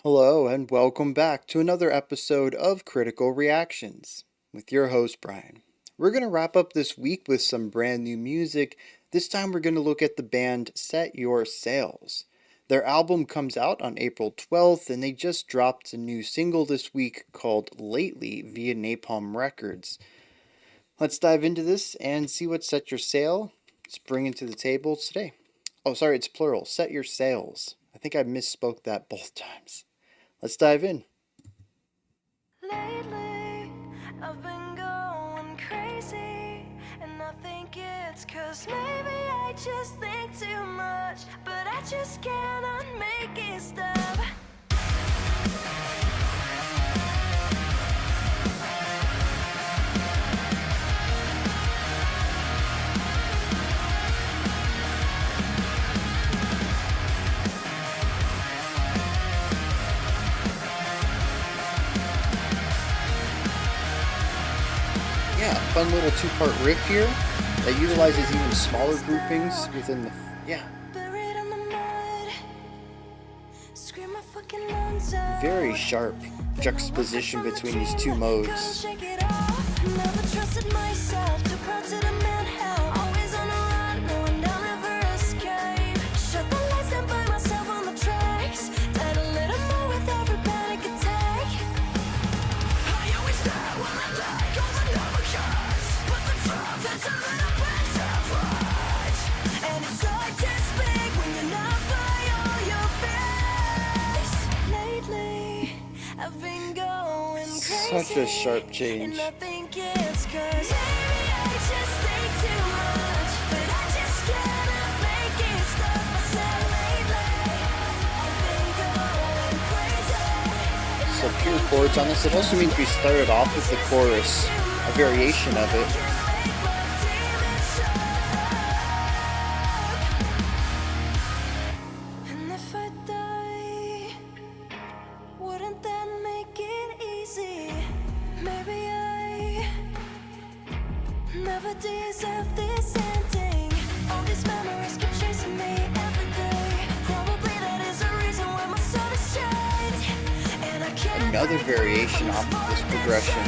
Hello, and welcome back to another episode of Critical Reactions with your host, Bryan. We're going to wrap up this week with some brand new music. This time, we're going to look at the band Set Your Sails. Their album comes out on April 12th, and they just dropped a new single this week called Lately via Napalm Records. Let's dive into this and see what Set Your Sail is bringing to the table today. Oh, sorry, it's plural. Set Your Sails. I think I misspoke that both times. Let's dive in. Lately, I've been going crazy, and I think it's 'cause maybe I just think too much, but I just cannot make it stop. Yeah, fun little two-part riff here that utilizes even smaller groupings within the... Yeah, Buried in the mud, scream my fucking lungs out. very sharp juxtaposition between these two modes. Shake it off. Never trusted myself, too proud to demand help. Always on the run, knowing I'll never escape. Shut the lights down by myself on the tracks. Died a little more with every panic attack. I always stay when I like all the number cuts, but the truth is a little bit different. And it's hard to speak when you're not by all your face. Lately, I've been going crazy. Such a sharp change. And I think it's 'cause maybe I just think too much, but I just cannot make it stop. I said lately, I've been going crazy. So pure chords on this. It also means we started off with the chorus, a variation of it. And if I die, wouldn't that make it easy? Maybe I never deserve this ending. All these memories keep chasing me every day. Probably that is the reason why my soul is chained. And I can't Another variation off of this progression.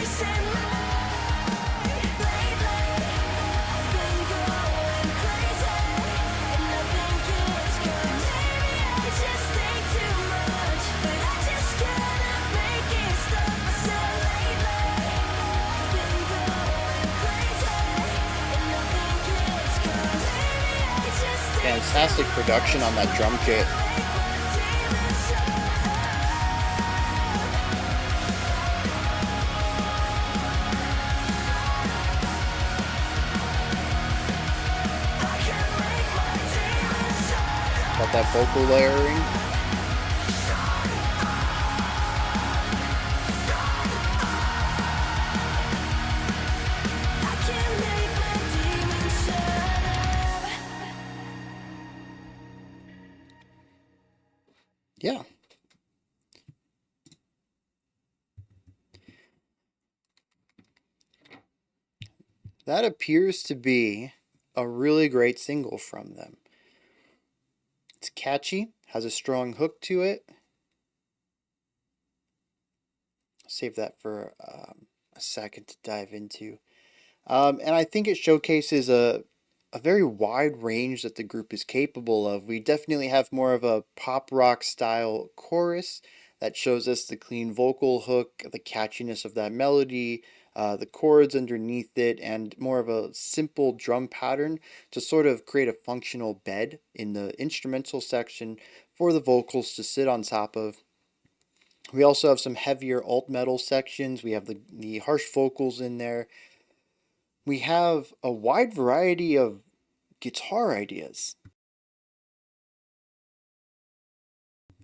Fantastic production on that drum kit. Got that vocal layering. Yeah. That appears to be a really great single from them. It's catchy, has a strong hook to it. Save that for a second to dive into. And I think it showcases a very wide range that the group is capable of. We definitely have more of a pop rock style chorus that shows us the clean vocal hook, the catchiness of that melody, the chords underneath it, and more of a simple drum pattern to sort of create a functional bed in the instrumental section for the vocals to sit on top of. We also have some heavier alt metal sections. We have the harsh vocals in there. We have a wide variety of guitar ideas.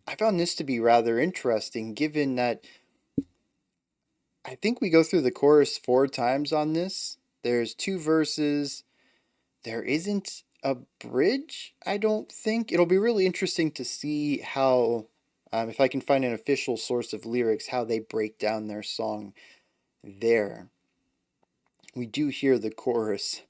I found this to be rather interesting given that I think we go through the chorus 4 times on this. There's 2 verses. There isn't a bridge, I don't think. It'll be really interesting to see how, if I can find an official source of lyrics, how they break down their song there. We do hear the chorus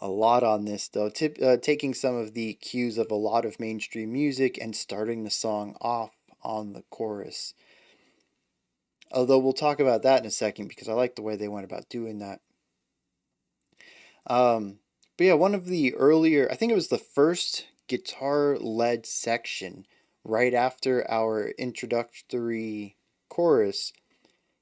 a lot on this, though, taking some of the cues of a lot of mainstream music and starting the song off on the chorus. Although we'll talk about that in a second because I like the way they went about doing that. Um, but yeah, one of the earlier, I think it was the first guitar-led section right after our introductory chorus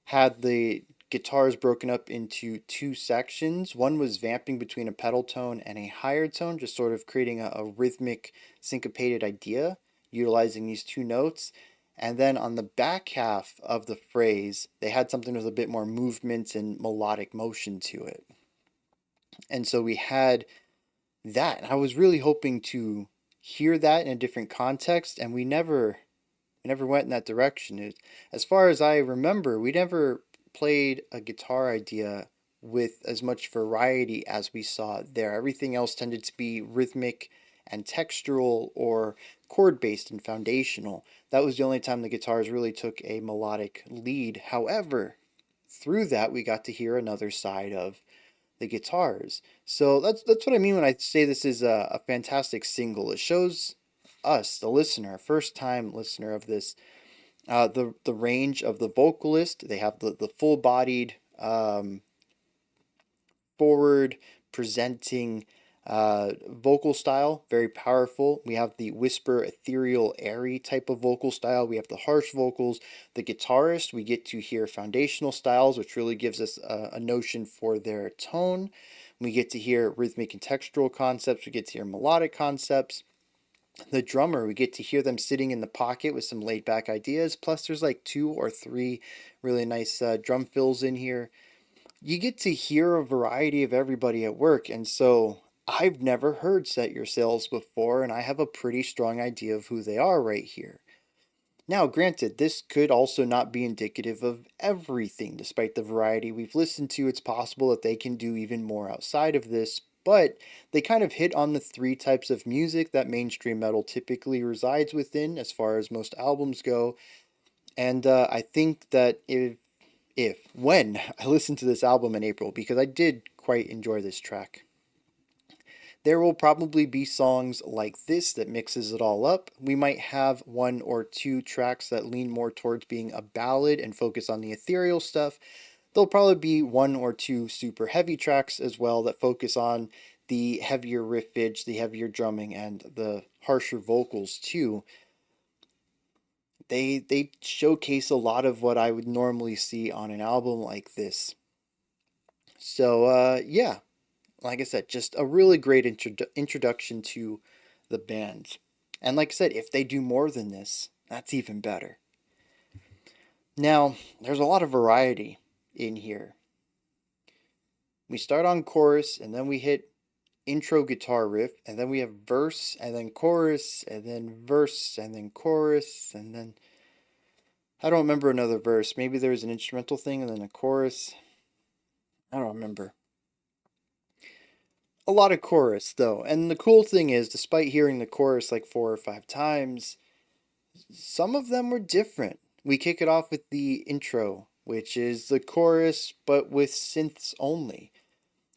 had the guitars broken up into two sections. One was vamping between a pedal tone and a higher tone, just sort of creating a rhythmic syncopated idea, utilizing these two notes. And then on the back half of the phrase, they had something with a bit more movement and melodic motion to it. And so we had that. And I was really hoping to hear that in a different context, and we never went in that direction. As far as I remember, we never played a guitar idea with as much variety as we saw there. Everything else tended to be rhythmic and textural or chord based and foundational. That was the only time the guitars really took a melodic lead. However, through that, we got to hear another side of the guitars. So that's what I mean when I say this is a fantastic single. It shows us, the listener, first time listener of this, the range of the vocalist. They have the full bodied, forward presenting vocal style, very powerful. We have the whisper, ethereal, airy type of vocal style. We have the harsh vocals. The guitarist, we get to hear foundational styles, which really gives us a notion for their tone. We get to hear rhythmic and textural concepts. We get to hear melodic concepts. The drummer, we get to hear them sitting in the pocket with some laid back ideas. Plus, there's like two or three really nice drum fills in here. You get to hear a variety of everybody at work. And so I've never heard Set Your Sails before, and I have a pretty strong idea of who they are right here. Now, granted, this could also not be indicative of everything. Despite the variety we've listened to, it's possible that they can do even more outside of this, but they kind of hit on the three types of music that mainstream metal typically resides within as far as most albums go. And I think that when I listened to this album in April, because I did quite enjoy this track, there will probably be songs like this that mixes it all up. We might have one or two tracks that lean more towards being a ballad and focus on the ethereal stuff. There'll probably be one or two super heavy tracks as well that focus on the heavier riffage, the heavier drumming, and the harsher vocals too. They showcase a lot of what I would normally see on an album like this. So yeah, like I said, just a really great introduction to the band. And like I said, if they do more than this, that's even better. Now, there's a lot of variety in here. We start on chorus, and then we hit intro guitar riff, and then we have verse, and then chorus, and then verse, and then chorus, and then I don't remember another verse. Maybe there was an instrumental thing and then a chorus. I don't remember. A lot of chorus though. And the cool thing is, despite hearing the chorus like 4 or 5 times, some of them were different. We kick it off with the intro, which is the chorus but with synths only,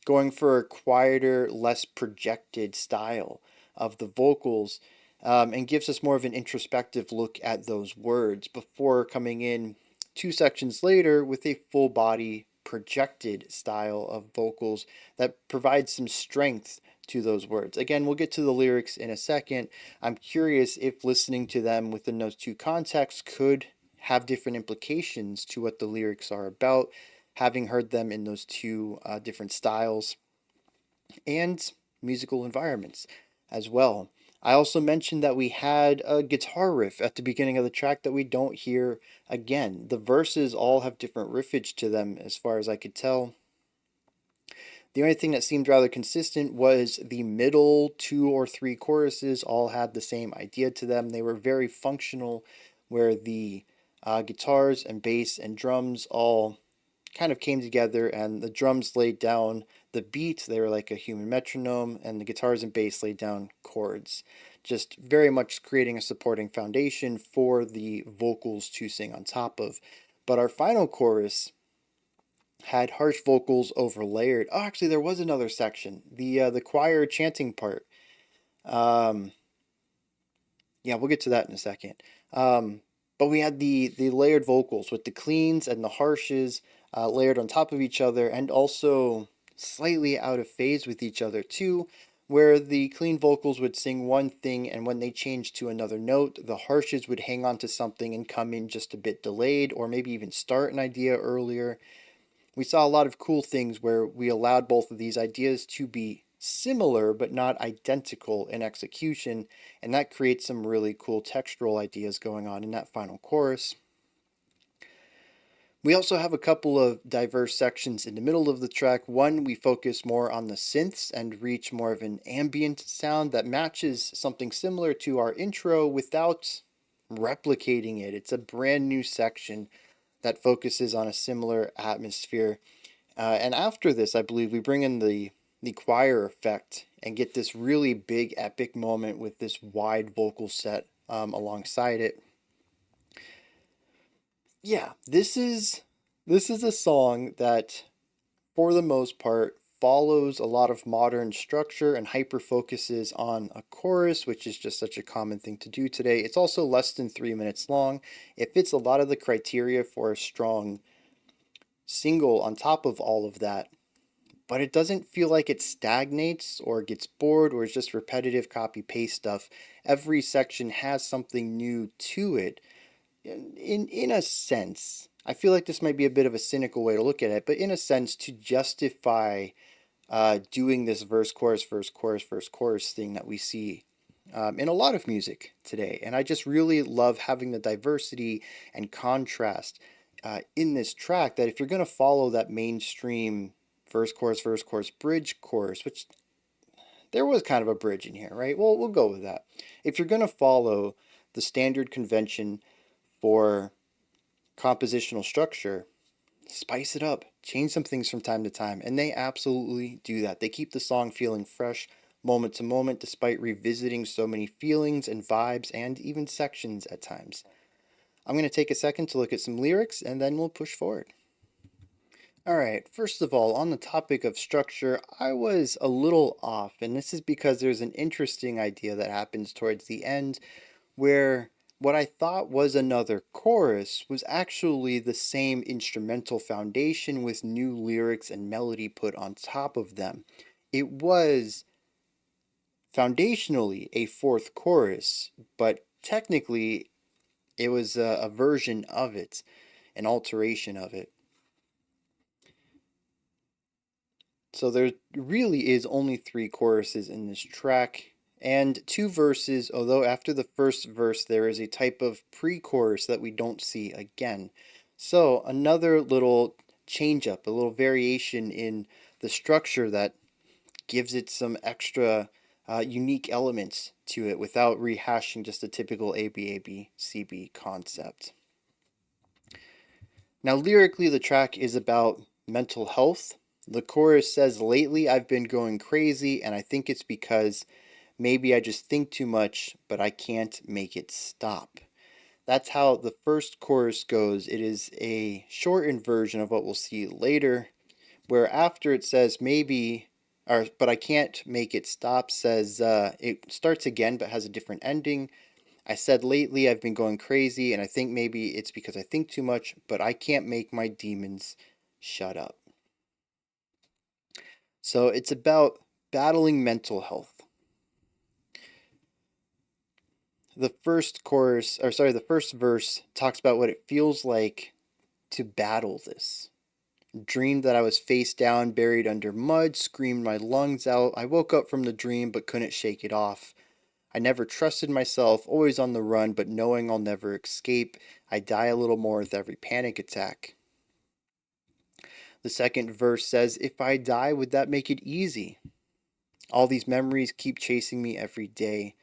going for a quieter, less projected style of the vocals, and gives us more of an introspective look at those words before coming in 2 sections later with a full body projected style of vocals that provides some strength to those words. Again, we'll get to the lyrics in a second. I'm curious if listening to them within those two contexts could have different implications to what the lyrics are about, having heard them in those two different styles and musical environments as well. I also mentioned that we had a guitar riff at the beginning of the track that we don't hear again. The verses all have different riffage to them as far as I could tell. The only thing that seemed rather consistent was the middle 2 or 3 choruses all had the same idea to them. They were very functional, where the guitars and bass and drums all kind of came together, and the drums laid down the beat. They were like a human metronome, and the guitars and bass laid down chords, just very much creating a supporting foundation for the vocals to sing on top of. But our final chorus had harsh vocals overlayered. Oh, actually, there was another section, the choir chanting part. Yeah, we'll get to that in a second. But we had the layered vocals with the cleans and the harshes layered on top of each other, and also slightly out of phase with each other too, where the clean vocals would sing one thing, and when they changed to another note, the harshes would hang on to something and come in just a bit delayed, or maybe even start an idea earlier. We saw a lot of cool things where we allowed both of these ideas to be similar but not identical in execution, and that creates some really cool textural ideas going on in that final chorus. We also have a couple of diverse sections in the middle of the track. One, we focus more on the synths and reach more of an ambient sound that matches something similar to our intro without replicating it. It's a brand new section that focuses on a similar atmosphere. And after this, I believe we bring in the choir effect and get this really big epic moment with this wide vocal set alongside it. Yeah, this is a song that, for the most part, follows a lot of modern structure and hyper focuses on a chorus, which is just such a common thing to do today. It's also less than 3 minutes long. It fits a lot of the criteria for a strong single on top of all of that, but it doesn't feel like it stagnates or gets bored or is just repetitive copy paste stuff. Every section has something new to it. In a sense, I feel like this might be a bit of a cynical way to look at it, but in a sense, to justify doing this verse chorus thing that we see in a lot of music today. And I just really love having the diversity and contrast in this track, that if you're going to follow that mainstream verse, chorus, bridge chorus, which there was kind of a bridge in here, right? Well, we'll go with that. If you're going to follow the standard convention for compositional structure, spice it up, change some things from time to time, and they absolutely do that. They keep the song feeling fresh moment to moment despite revisiting so many feelings and vibes and even sections at times. I'm going to take a second to look at some lyrics and then we'll push forward. All right, first of all, on the topic of structure, I was a little off, and this is because there's an interesting idea that happens towards the end where what I thought was another chorus was actually the same instrumental foundation with new lyrics and melody put on top of them. It was foundationally a fourth chorus, but technically it was a version of it, an alteration of it. So there really is only three choruses in this track and two verses, although after the first verse there is a type of pre-chorus that we don't see again. So another little change up, a little variation in the structure that gives it some extra unique elements to it without rehashing just a typical ABAB concept. Now, lyrically, the track is about mental health. The chorus says, "Lately I've been going crazy, and I think it's because maybe I just think too much, but I can't make it stop." That's how the first chorus goes. It is a shortened version of what we'll see later, where after it says maybe, or but I can't make it stop, says it starts again but has a different ending. I said lately I've been going crazy, and I think maybe it's because I think too much, but I can't make my demons shut up. So it's about battling mental health. The first chorus, or sorry, the first verse talks about what it feels like to battle this. Dreamed that I was face down, buried under mud, screamed my lungs out. I woke up from the dream but couldn't shake it off. I never trusted myself, always on the run, but knowing I'll never escape. I die a little more with every panic attack. The second verse says, "If I die, would that make it easy? All these memories keep chasing me every day.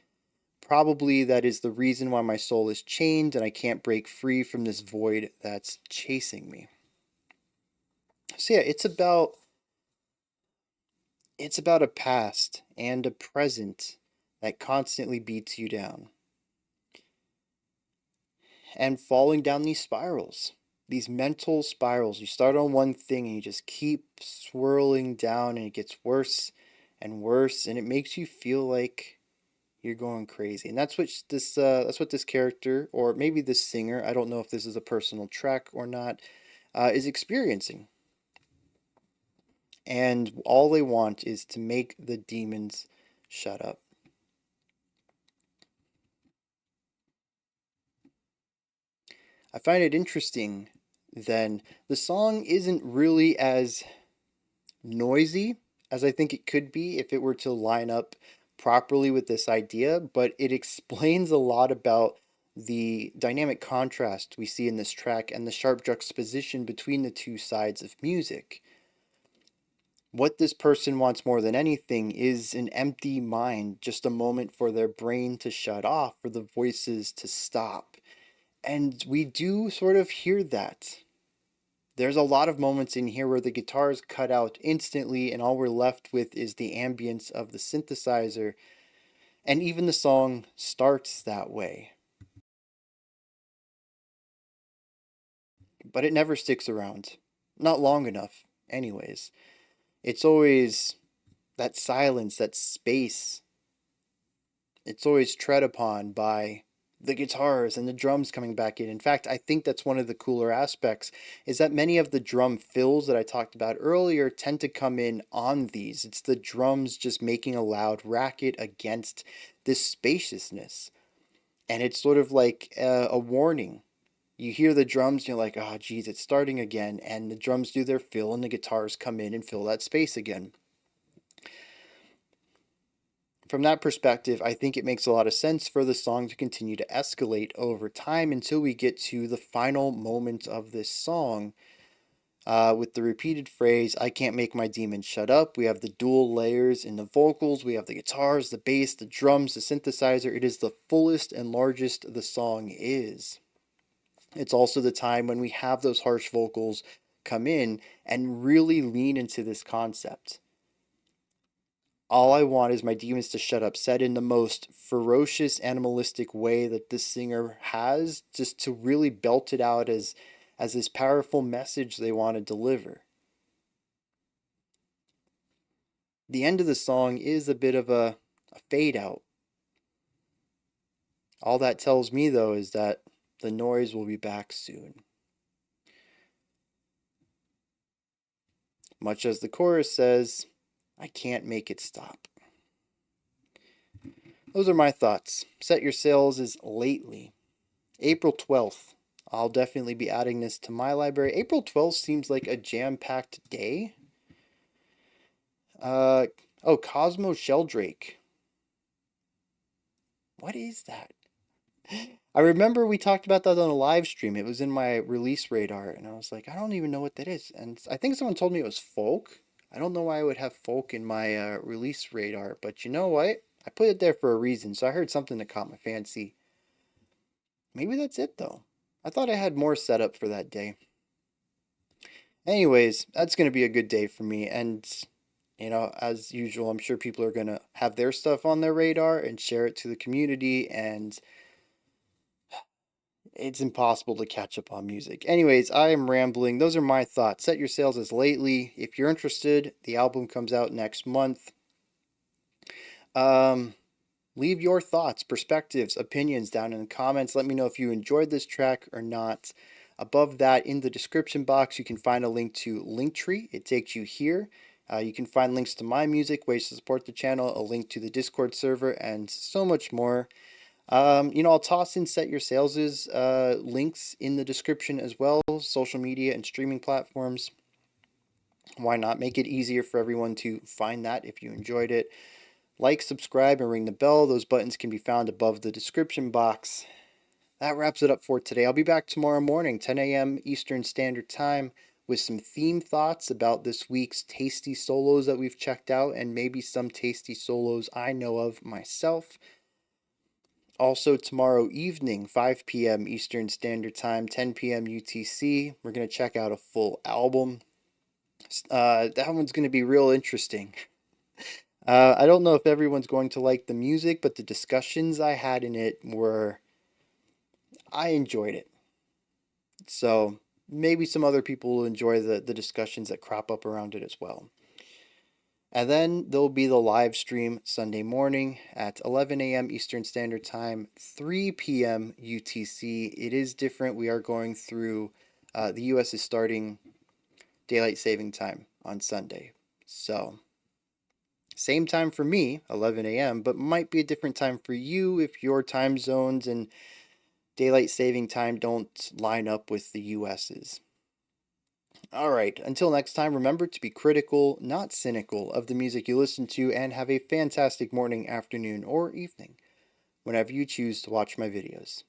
Probably that is the reason why my soul is chained and I can't break free from this void that's chasing me." So yeah, it's about a past and a present that constantly beats you down. And falling down these spirals, these mental spirals. You start on one thing and you just keep swirling down and it gets worse and worse and it makes you feel like You're going crazy. And that's what this character, or maybe this singer, I don't know if this is a personal track or not, is experiencing. And all they want is to make the demons shut up. I find it interesting then the song isn't really as noisy as I think it could be if it were to line up properly with this idea, but it explains a lot about the dynamic contrast we see in this track and the sharp juxtaposition between the two sides of music. What this person wants more than anything is an empty mind, just a moment for their brain to shut off, for the voices to stop. And we do sort of hear that. There's a lot of moments in here where the guitars cut out instantly, and all we're left with is the ambience of the synthesizer, and even the song starts that way. But it never sticks around. Not long enough, anyways. It's always that silence, that space. It's always tread upon by the guitars and the drums coming back in. In fact, I think that's one of the cooler aspects is that many of the drum fills that I talked about earlier tend to come in on these. It's the drums just making a loud racket against this spaciousness. And it's sort of like a warning. You hear the drums, you're like, oh, geez, it's starting again. And the drums do their fill, and the guitars come in and fill that space again. From that perspective, I think it makes a lot of sense for the song to continue to escalate over time until we get to the final moment of this song with the repeated phrase, I can't make my demons shut up. We have the dual layers in the vocals, we have the guitars, the bass, the drums, the synthesizer. It is the fullest and largest the song is. It's also the time when we have those harsh vocals come in and really lean into this concept. All I want is my demons to shut up, said in the most ferocious, animalistic way that this singer has, just to really belt it out as this powerful message they want to deliver. The end of the song is a bit of a fade out. All that tells me, though, is that the noise will be back soon. Much as the chorus says, I can't make it stop. Those are my thoughts. Set Your Sails is lately. April 12th. I'll definitely be adding this to my library. April 12th seems like a jam-packed day. Oh, Cosmo Sheldrake. What is that? I remember we talked about that on a live stream. It was in my release radar, and I was like, I don't even know what that is. And I think someone told me it was folk. I don't know why I would have folk in my release radar, but you know what? I put it there for a reason, so I heard something that caught my fancy. Maybe that's it, though. I thought I had more set up for that day. Anyways, that's going to be a good day for me, and as usual, I'm sure people are going to have their stuff on their radar and share it to the community, and it's impossible to catch up on music. Anyways, I am rambling. Those are my thoughts. Set Your Sails is lately. If you're interested, the album comes out next month. Leave your thoughts, perspectives, opinions down in the comments. Let me know if you enjoyed this track or not. Above that, in the description box, you can find a link to Linktree. It takes you here. You can find links to my music, ways to support the channel, a link to the Discord server, and so much more. I'll toss in Set Your Sails' links in the description as well, social media and streaming platforms. Why not make it easier for everyone to find that if you enjoyed it? Like, subscribe, and ring the bell. Those buttons can be found above the description box. That wraps it up for today. I'll be back tomorrow morning, 10 a.m. Eastern Standard Time, with some theme thoughts about this week's tasty solos that we've checked out, and maybe some tasty solos I know of myself. Also, tomorrow evening, 5 p.m. Eastern Standard Time, 10 p.m. UTC, we're going to check out a full album. That one's going to be real interesting. I don't know if everyone's going to like the music, but the discussions I had in it I enjoyed it. So maybe some other people will enjoy the discussions that crop up around it as well. And then there'll be the live stream Sunday morning at 11 a.m. Eastern Standard Time, 3 p.m. UTC. It is different. We are going through, the US is starting daylight saving time on Sunday. So, same time for me, 11 a.m., but might be a different time for you if your time zones and daylight saving time don't line up with the US's. All right, until next time, remember to be critical, not cynical, of the music you listen to, and have a fantastic morning, afternoon, or evening whenever you choose to watch my videos.